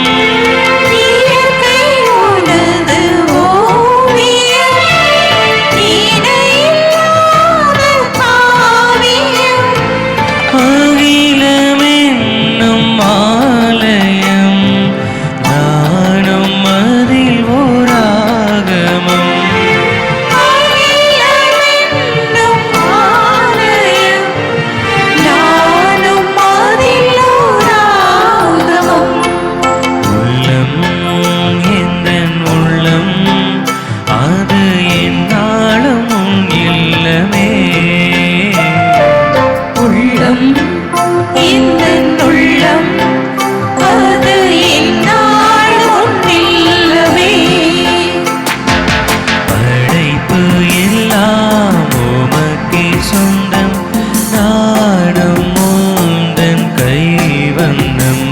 இயற்கை உனது ஓவியம், இணையில்லாத காவியம். அகிலமென்னும் ஆலயம், நானும் அதில் ஓராகமம். அகிலமென்னும் ஆலயம், நானும் அதில் ஓராகமம். உள்ளம் எந்தன் உள்ளம், அது என்னாலும் உன் இல்லமே. உள்ளம் எந்தன் உள்ளம், அது என்னாலும் இல்லவே. படைப்பு எல்லாம் உமக்கே சொந்தம், நாடும் உந்தன் கைவண்ணம்.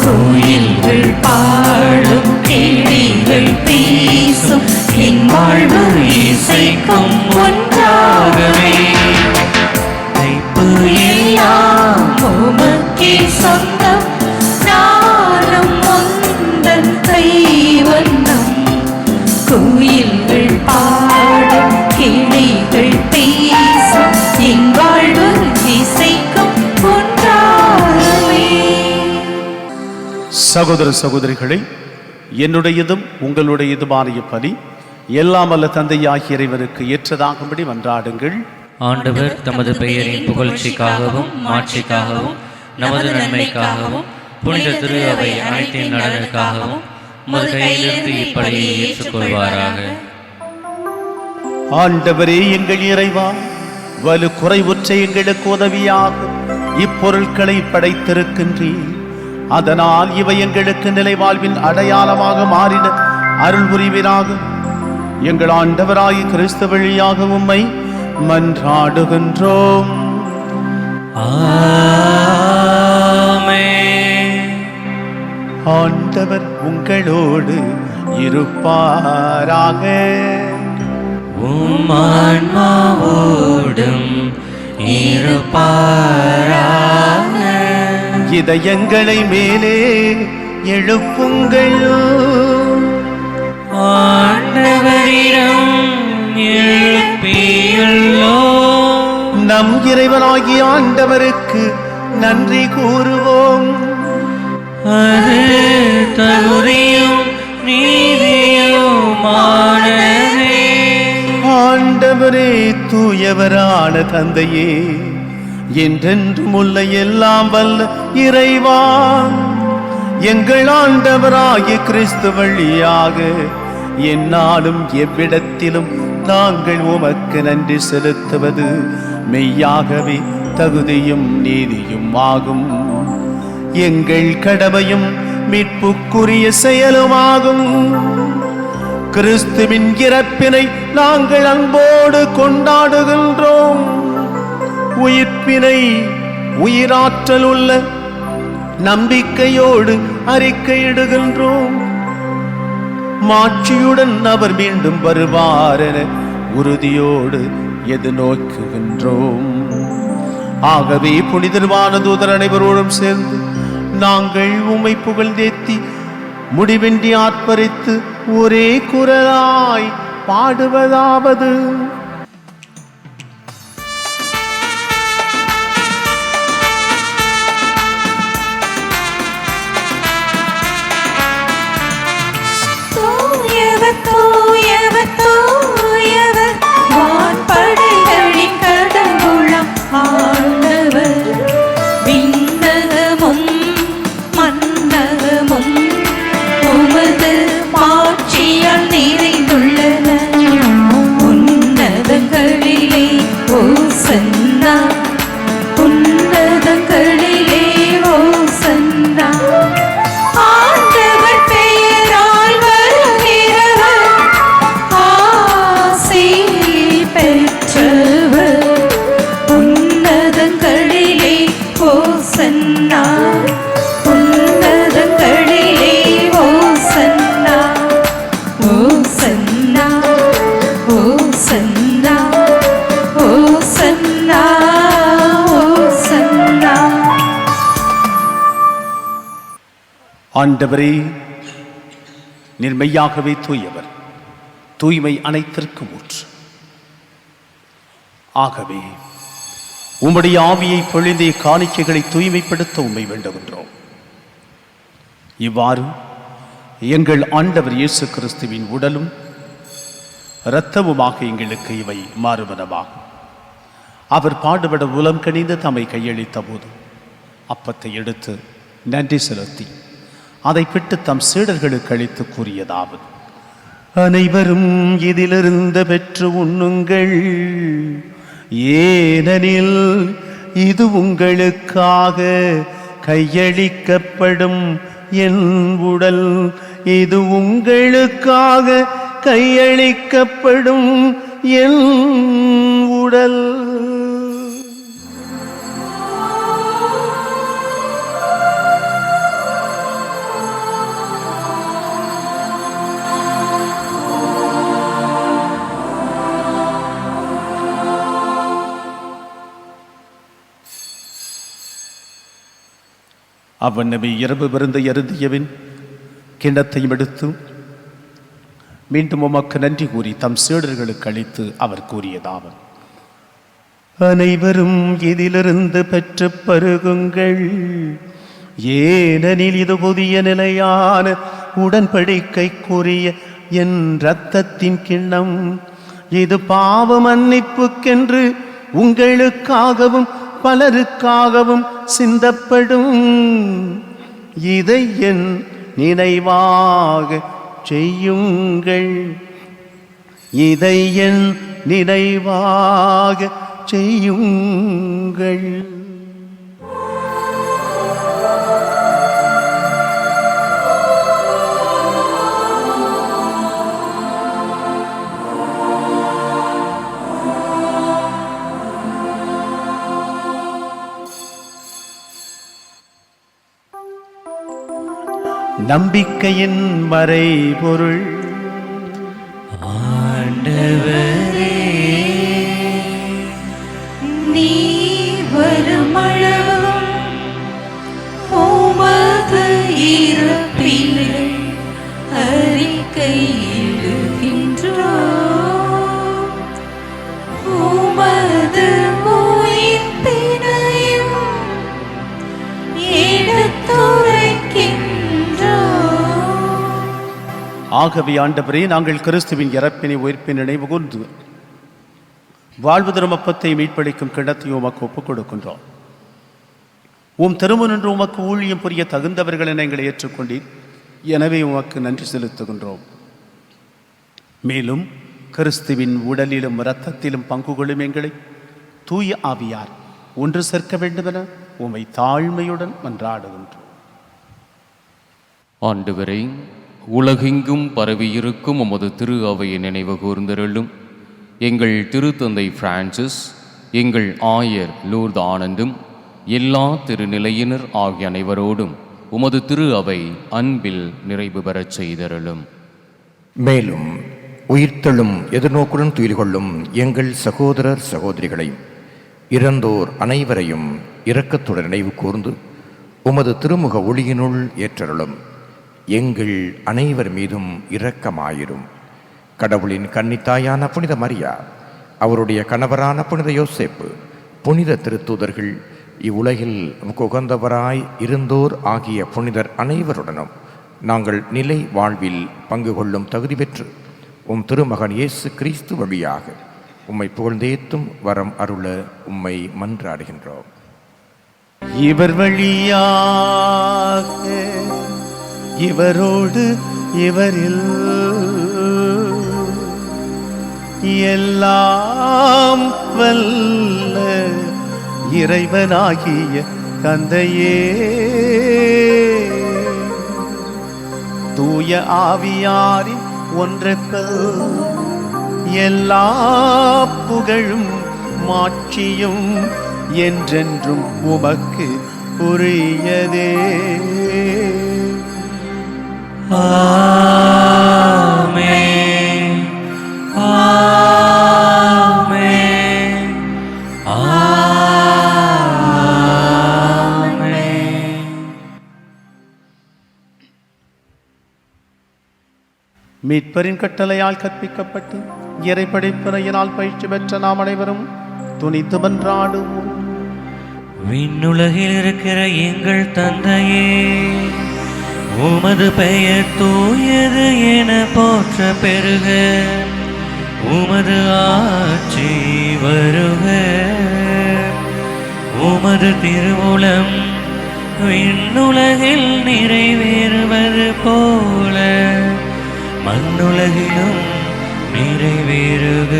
கோயில்கள் பாடும், கிளிகள் பேசும், என் வாழ்வு இசைக்கும் ஒன்றாகவே. படைப்பு எல்லாம் உமக்கே சொந்தம், நானும் உந்தன் கைவண்ணம். கோயில்கள் பாடும், கிளிகள் பேசும், என் வாழ்வு இசைக்கும் ஒன்றாகவே. சகோதர சகோதரிகளை, என்னுடையதும் உங்களுடையதுமான பலி எல்லாம் அல்ல தந்தையாகிய இறைவனுக்கு ஏற்றதாகும்படி மன்றாடுங்கள். ஆண்டவர் தமது பெயரின் புகழ்ச்சிக்காகவும் மாட்சிக்காகவும் நமது நன்மைக்காகவும் புனித திரு அவை அனைத்தின் நலனுக்காகவும் உமது கையிலிருந்து இப்படியை ஏற்றுக்கொள்வாராக. ஆண்டவரே எங்கள் இறைவா, வலு குறைவுற்ற எங்களுக்கு உதவியாக இப்பொருட்களை படைத்திருக்கின்றீர். அதனால் இவை எங்களுக்கு நிலைவாழ்வின் அடையாளமாக மாறின அருள் புரிவீராக. எங்கள் ஆண்டவராகிய கிறிஸ்து வழியாக உம்மை மன்றாடுகின்றோம். ஆமென். ஆண்டவர் உங்களோடு இருப்பாராக. உம் ஆன்மாவோடும் இருப்பாராக. இதயங்களை மேலே எழுப்புங்கள். ஆண்டவரிடம் எழுப்பியுள்ளோம். நம் இறைவனாகிய ஆண்டவருக்கு நன்றி கூறுவோம். அது தகுதியும் நீதியுமானதே. ஆண்டவரே, தூயவரான தந்தையே, என்றென்றும் உள்ள எல்லாம் வல்ல இறைவா, எங்கள் ஆண்டவராகிய கிறிஸ்து வழியாக எந்நாளும் எவ்விடத்திலும் நாங்கள் உமக்கு நன்றி செலுத்துவது மெய்யாகவே தகுதியும் நீதியும் ஆகும். எங்கள் கடமையும் மீட்புக்குரிய செயலுமாகும். கிறிஸ்துவின் இறப்பினை நாங்கள் அன்போடு கொண்டாடுகின்றோம். உயிர்ப்பினை உயிராற்றல் உள்ள நம்பிக்கையோடு அறிக்கையிடுகின்றோம். மாட்சியுடன் அவர் மீண்டும் வருவார் என உறுதியோடு எதிர்நோக்குகின்றோம். ஆகவே புனிதர்வான தூதர் அனைவரோடும் சேர்ந்து நாங்கள் உம்மை புகழ்ந்தேத்தி முடிவின்றி ஆர்ப்பரித்து ஒரே குரலாய் பாடுவதாவது: தூயவர் தூயவர் தூயவர் வான்படைகளின் கடவுளாம் ஆண்டவர். விண்ணகமும் மண்ணகமும் உமது மாட்சியால் நிறைந்துள்ளன. உன்னதங்களிலே ஓசன்னா, உன்னதங்களிலே ஓசன்னா. ஆண்டவர் பெயரால் வருகிறவர் ஆசி பெற்றவர். உன்னதங்களிலே ஓசன்னா, உன்னதங்களிலே ஓசன்னா. ஓசன்னா ஓசன்னா ஓசன்னா ஓசன்னா. ஆண்டவரே, நீர் மெய்யாகவே தூயவர், தூய்மை அனைத்திற்கும் ஊற்று. ஆகவே உம்முடைய ஆவியை பொழிந்த காணிக்கைகளை தூய்மைப்படுத்த உம்மை வேண்டுகின்றோம். இவ்வாறு எங்கள் ஆண்டவர் இயேசு கிறிஸ்துவின் உடலும் இரத்தமுமாக எங்களுக்கு இவை மாறுவனவாகும். அவர் பாடுபட உலம் கனிந்து தம்மை கையளித்த போது அப்பத்தை எடுத்து நன்றி செலுத்தி அதை பிட்டு தம் சீடர்களுக்கு அளித்து கூறியதாவது: அனைவரும் இதிலிருந்து பெற்று உண்ணுங்கள், ஏனெனில் இது உங்களுக்காக கையளிக்கப்படும் என் உடல். இது உங்களுக்காக கையளிக்கப்படும் என் உடல். அவ்வண்ணமே இரவு விருந்தை அருந்தியவின் கிண்ணத்தையும் எடுத்து மீண்டும் உமக்கு நன்றி கூறி தம் சீடர்களுக்கு அளித்து அவர் கூறியதாவது: அனைவரும் இதிலிருந்து பெற்று பருகுங்கள், ஏனெனில் இது புதிய நிலையான உடன்படிக்கைக்குரிய என் இரத்தத்தின் கிண்ணம். இது பாவ மன்னிப்புக்கென்று உங்களுக்காகவும் பலருக்காகவும் சிந்தப்படும். இதை என் நினைவாக செய்யுங்கள். இதை என் நினைவாக செய்யுங்கள். நம்பிக்கையின் மறைபொருள். ஆண்டவரே, நீ வருமளவும் உமது இறப்பினை அறிக்கையிடுகின்றோம். உமது உயிர்ப்பினையும் எடுத்துரைக்கின்றோம். ஆகவே ஆண்டவரே, நாங்கள் கிறிஸ்துவின் இறப்பினை உயிர்ப்பின் நினைவு கூர்ந்து வாழ்வு தரும் அப்பத்தை மீட்பளிக்கும் கிண்ணத்தையும் உமக்கு ஒப்புக் கொடுக்கின்றோம். உம் திருமுனின்று உமக்கு ஊழியம் புரிய தகுந்தவர்கள் என எங்களை ஏற்றுக்கொண்டீர். எனவே உமக்கு நன்றி செலுத்துகின்றோம். மேலும் கிறிஸ்துவின் உடலிலும் இரத்தத்திலும் பங்கு கொள்ளும் எங்களை தூய ஆவியார் ஒன்று சேர்க்க வேண்டுமென உம்மை தாழ்மையுடன் மன்றாடுகின்றோம். ஆண்டவரை, உலகெங்கும் பரவியிருக்கும் உமது திரு அவையை நினைவு கூர்ந்தருளும். எங்கள் திருத்தந்தை பிரான்சிஸ், எங்கள் ஆயர் லூர்து ஆனந்தும், எல்லா திருநிலையினர் ஆகிய அனைவரோடும் உமது திரு அவை அன்பில் நிறைவு பெறச் செய்தருளும். மேலும் உயிர்த்தெழும் எதிர்நோக்குடன் துயில் கொள்ளும் எங்கள் சகோதரர் சகோதரிகளையும் இறந்தோர் அனைவரையும் இரக்கத்துடன் நினைவு கூர்ந்து உமது திருமுக ஒளியினுள் ஏற்றருளும். எங்கள் அனைவர் மீதும் இரக்கமாயிரும். கடவுளின் கன்னித்தாயான புனித மரியா, அவருடைய கணவரான புனித யோசேப்பு, புனித திருத்தூதர்கள், இவ்வுலகில் உகந்தவராய் இருந்தோர் ஆகிய புனிதர் அனைவருடனும் நாங்கள் நிலை வாழ்வில் பங்கு கொள்ளும் தகுதி பெற்று உம் திருமகன் இயேசு கிறிஸ்து வழியாக உம்மை புகழ்ந்தேத்தும் வரம் அருள உம்மை மன்றாடுகின்றோம். இவர் வழியாக இவரோடு இவரில் எல்லாம் வல்ல இறைவனாகிய தந்தையே, தூய ஆவியாரின் ஒன்றெப்பல் எல்லா புகழும் மாட்சியும் என்றென்றும் உமக்கு உரியதே. ஆமென், ஆமென், ஆமென். மீட்பரின் கட்டளையால் கற்பிக்கப்பட்டு இறைப்படைப்பினையினால் பயிற்சி பெற்ற நாம் அனைவரும் துணித்து மன்றாடுவோம். விண்ணுலகில் இருக்கிற எங்கள் தந்தையே, உமது பெயர் தூயது என போற்ற பெருக, உமது ஆட்சி வருக, உமது திருவுளம் விண்ணுலகில் நிறைவேறுவது போல மண்ணுலகிலும் நிறைவேறுக.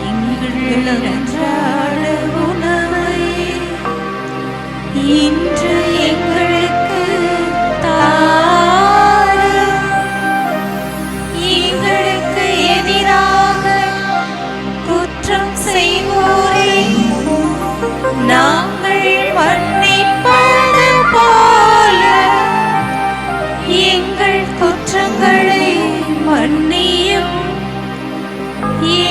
எங்கள் அன்றாட உணவை இன்று எங்களுக்கு தாரும். எங்களுக்கு எதிராக குற்றம் செய்வோரை நாங்கள் மன்னிப்பது போல எங்கள் குற்றங்களை மன்னியும்.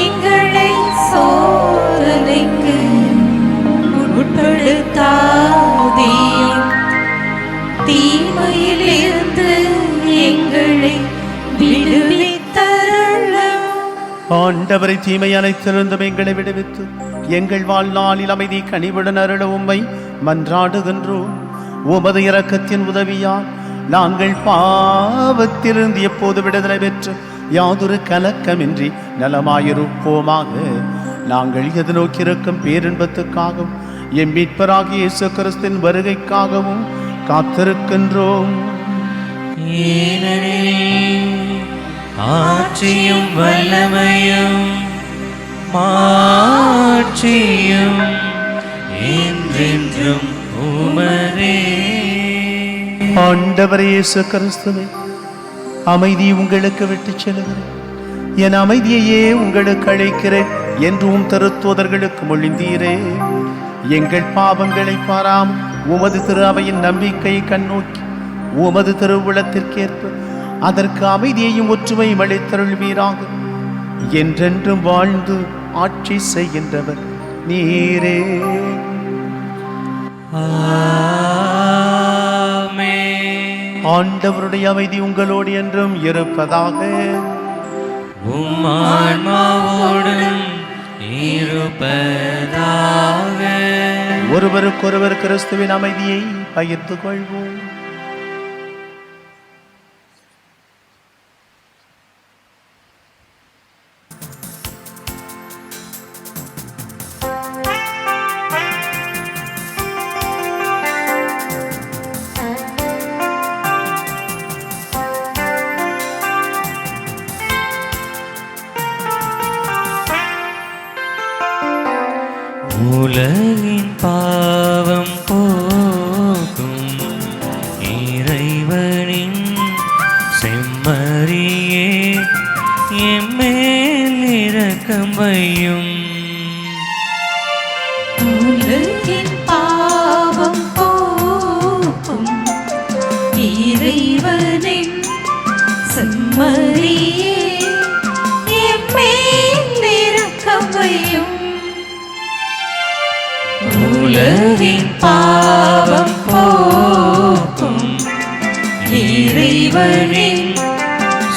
எங்களை சோதனைக்கு உட்படுத்தாதேயும், தீமையிலிருந்து எங்களை விடுவித்தருளும். ஆண்டவரை தீமை அனைத்திருந்தும் எங்களை விடுவித்து எங்கள் வாழ்நாளில் அமைதி கனிவுடன் அருள உம்மை மன்றாடுகின்றோம். உமது இரக்கத்தின் உதவியால் நாங்கள் பாவத்திலிருந்து எப்போது விடுதலை பெற்று யாதொரு கலக்கமின்றி நலமாயிருப்போமாக. நாங்கள் எதிர்நோக்கியிருக்கும் பேரின்பத்துக்காகவும் எம் மீட்பராகிய இயேசு கிறிஸ்துவின் வருகைக்காகவும் காத்திருக்கின்றோம். ஏனெனில் ஆட்சியும் வல்லமையும் மாட்சியும் என்றென்றும் உமதே. ஆண்டவரே இயேசு கிறிஸ்துவே, அமைதி உங்களுக்கு விட்டுச் செல்கிறேன், என் அமைதியையே உங்களுக்கு அழைக்கிறேன் என்றும் திருத்தூதர்களுக்கு மொழிந்தீரே. எங்கள் பாவங்களை பாராம் உமது திரு அவையின் நம்பிக்கையை கண்ணோக்கி உமது திருவுளத்திற்கேற்ப அதற்கு அமைதியையும் ஒற்றுமையும் அளித்தருள்வீராக. என்றென்றும் வாழ்ந்து ஆட்சி செய்கின்றவர் நீரே. ஆமென். ஆண்டவருடைய அமைதி உங்களோடு என்றும் இருப்பதாக. உம் ஆன்மாவோடும் இருப்பதாக. ஒருவருக்கொருவர் கிறிஸ்துவின் அமைதியை பகிர்ந்து கொள்வோம். உலகின் பாவம் போக்கும் இறைவனின் செம்மறியே எம்மேல் இரக்கம் வையும். உலகின் பாவம் போக்கும் இறைவனின் செம்மறியே எம்மேல் இரக்கம் வையும். உலகின் பாவம் போக்கும் இறைவனின்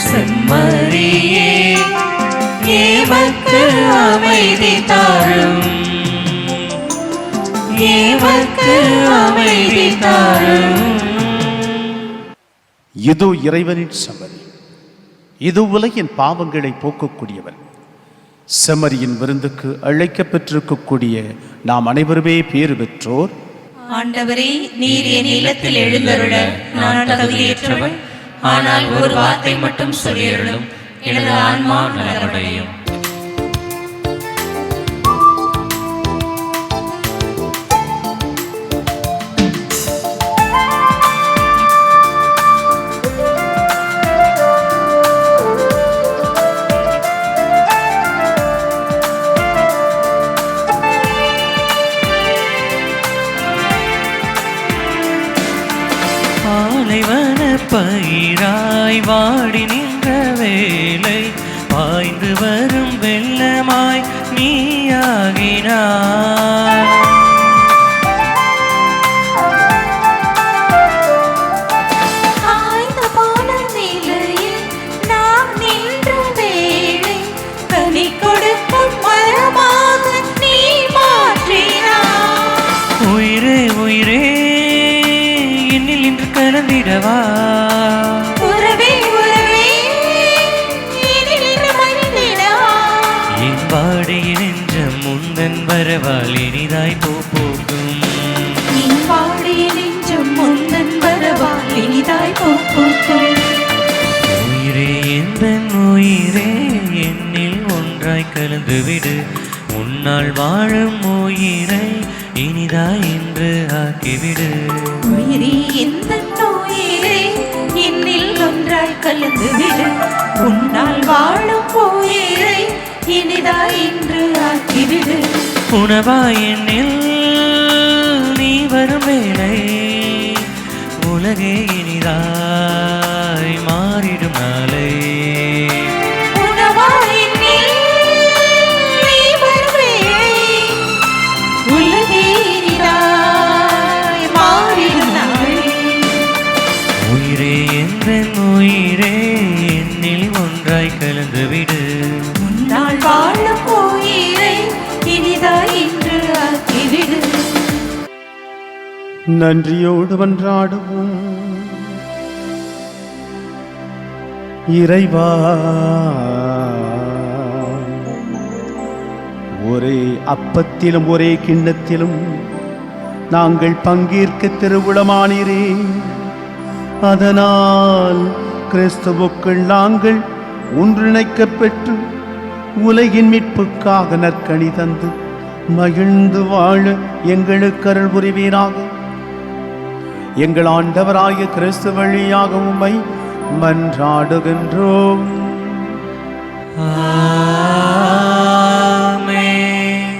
செம்மறியே எமக்கு அமைதி தாரும், எமக்கு அமைதி தாரும். இதோ இறைவனின் செம்மறி, இது உலகின் பாவங்களை போக்கக்கூடியவன். செம்மறியின் விருந்துக்கு அழைக்கப் பெற்றிருக்கக்கூடிய நாம் அனைவருமே பேறு பெற்றோர். ஆண்டவரே, நீர் என் இல்லத்தில் எழுந்தருள நான் தகுதியற்றவன். ஆனால் ஒரு வார்த்தை மட்டும் சொல்லியருளும், எனது ஆன்மா நலமடையும். பாலைவன பயிராய் வாடி நின்ற வேலை பாய்ந்து வரும் வெள்ளமாய் நீயாகினாய். ஆய்ந்த போன நிலையில் நாம் நின்ற வேளை கனி கொடுக்கும் மரமாக நீ மாற்றினாய். உயிரே உயிரே என்னில் இன்று கலந்திடவா, உறவே உறவே இனில் மனிதனவா. என் வாடிய நெஞ்சம் முந்தன் வரவால் இனிதாய் போக்கும். நீ பாடிய நெஞ்சம் முந்தன் வரவால் இனிதாய் போக்கும். உயிரே எந்தன் உயிரே என்னில் ஒன்றாய் கலந்துவிடு, உன்னால் வாழும் உயிரை இனிதாய் என்று ஆக்கிவிடு. உயிரே எந்த உயிரே என்னில் ஒன்றாய் கலந்து விடு, உன்னால் வாழும் உயிரை இனிதாய் என்று ஆக்கிவிடு. உணவாய் என்னில் நீ வரும் வேளை உலகே இனிதாய் மாறிடும் நாளை. உணவாய் என்னில் நீ வரும் வேளை உலகே இனிதாய் மாறிடும் நாளை. உயிரே எந்தன் உயிரே என்னில் ஒன்றாய் கலந்துவிடு, உன்னால் வாழும் உயிரை இனிதாய் என்று ஆக்கிவிடு. நன்றியோடு மன்றாடுவோம். இறைவா, ஒரே அப்பத்திலும் ஒரே கிண்ணத்திலும் நாங்கள் பங்கேற்க திருவுளமானீரே. அதனால் கிறிஸ்துவுக்குள் நாங்கள் ஒன்றிணைக்கப் பெற்று உலகின் மீட்புக்காக நற்கனி தந்து மகிழ்ந்து வாழ எங்களுக்கு அருள் புரிவீராக. எங்கள் ஆண்டவராகிய கிறிஸ்து வழியாக உம்மை மன்றாடுகின்றோம். ஆமென்.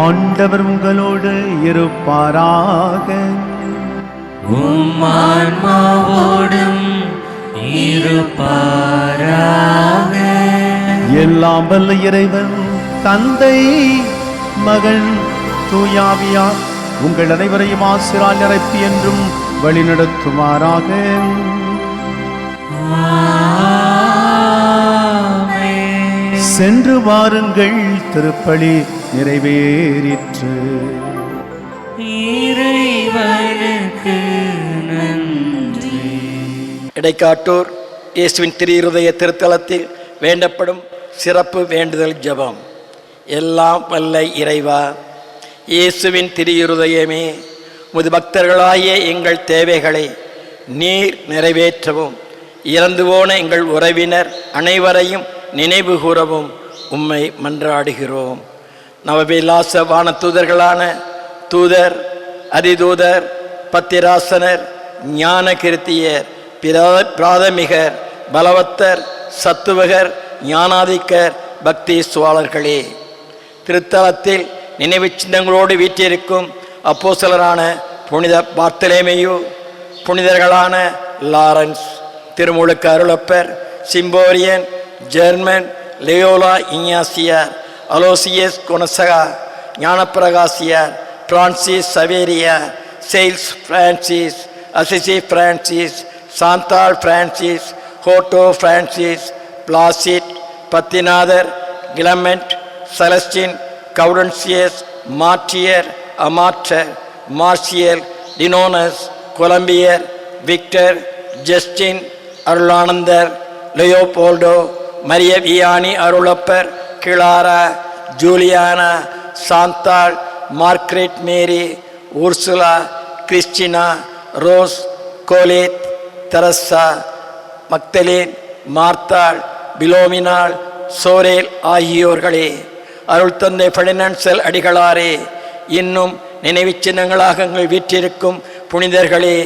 ஆண்டவர் உங்களோடு இருப்பாராக. உம் ஆன்மாவோடும் இருப்பாராக. எல்லாம் வல்ல இறைவன் தந்தை, மகன், தூயாவியார் உங்கள் அனைவரையும் ஆசிரால் நிரப்பி என்றும் வழிநடத்துமாறாக. ஆமென். சென்று வாருங்கள், திருப்பலி நிறைவேறிற்று. இறைவனுக்கு நன்றி. இடைக்காட்டூர் இயேசுவின் திருஇருதய திருத்தலத்தில் வேண்டப்படும் சிறப்பு வேண்டுதல் ஜெபம். எல்லாம் வல்ல இறைவா, இயேசுவின் திருஇருதயமே, முது பக்தர்களாகிய எங்கள் தேவைகளை நீர் நிறைவேற்றவும், இறந்து போன எங்கள் உறவினர் அனைவரையும் நினைவு கூறவும் உம்மை மன்றாடுகிறோம். நவவிலாச வான தூதர்களான தூதர், அதிதூதர், பத்திராசனர், ஞான கிருத்தியர், பிராதமிகர், பலவத்தர், சத்துவகர், ஞானாதிக்கர், பக்தி சுவாளர்களே, திருத்தலத்தில் நினைவு சின்னங்களோடு வீற்றிருக்கும் அப்போஸ்தலரான புனித பார்த்தலேமையு, புனிதர்களான லாரன்ஸ், திருமுழுக்கு அருளப்பர், சிம்போரியன், ஜெர்மன், லியோலா இஞ்ஞாசியார், அலோசியஸ் கொனசகா, ஞானப்பிரகாசியார், பிரான்சிஸ் சவேரியார், Sales Francis, Assisi Francis, Chantal Francis, ஹோட்டோ பிரான்சிஸ், பிளாசிட், பத்திநாதர், கிளமெண்ட், செலஸ்டின், கவுடன்சியஸ், மார்டியர், அமாற்றர், மார்சியல், டினோனஸ், கொலம்பியர், விக்டர், ஜஸ்டின், அருளானந்தர், லியோபோல்டோ, மரிய வியானி அருளப்பர், Clara, Juliana, Chantal, Margaret Mary, Ursula, Christina, Rose, Colette, Teresa, Magdalene, மார்த்தாள், பிலோமினாள், சோரேல் ஆகியோர்களே, அருள் தந்தை ஃபெர்டினண்ட் அடிகளாரே, இன்னும் நினைவு சின்னங்களாக எங்கள் வீற்றிருக்கும் புனிதர்களே,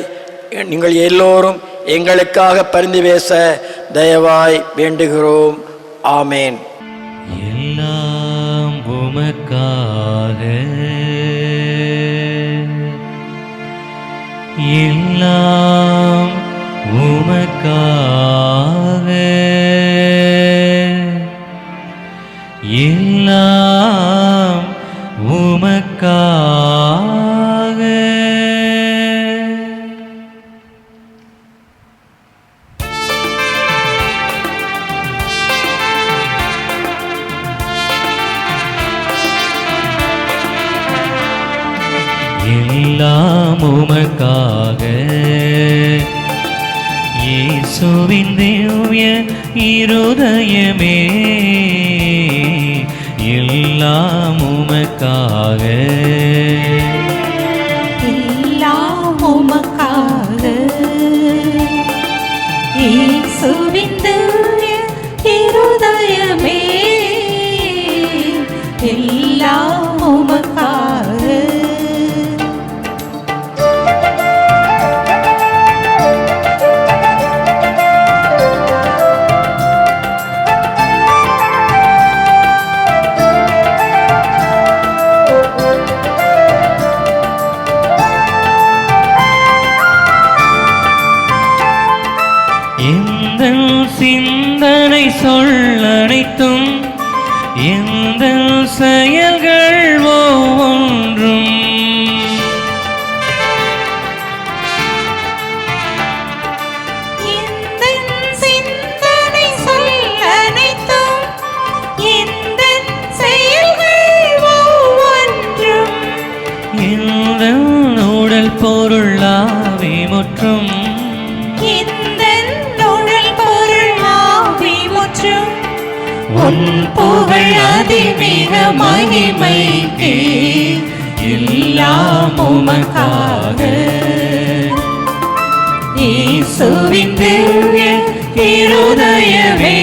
நீங்கள் எல்லோரும் எங்களுக்காக பரிந்து பேச தயவாய் வேண்டுகிறோம். ஆமேன். எல்லாம் உமக்காக, எல்லாம் உமக்காக, எல்லாம் உமக்காக. எல்லாம் உமக்காக, இயேசுவின் திவ்ய இருதயமே, எல்லாம் உமக்காக, எல்லாம் உமக்காக, இயேசுவின் திவ்ய இருதயமே, எல்லாம் உமக்காக. எந்தன் சிந்தனை சொல்லனைத்தும், எந்தன் செயல்கள் ஒவ்வொன்றும், எந்தன் சிந்தனை சொல்லனைத்தும், எந்தன் செயல்கள் ஒவ்வொன்றும், எந்தன் உடல் பொருள் ஆவி முற்றும், உன் புகழ் அதிமிக மகிமைக்கு, எல்லாம் உமக்காக, இயேசுவின் திவ்ய இருதயமே,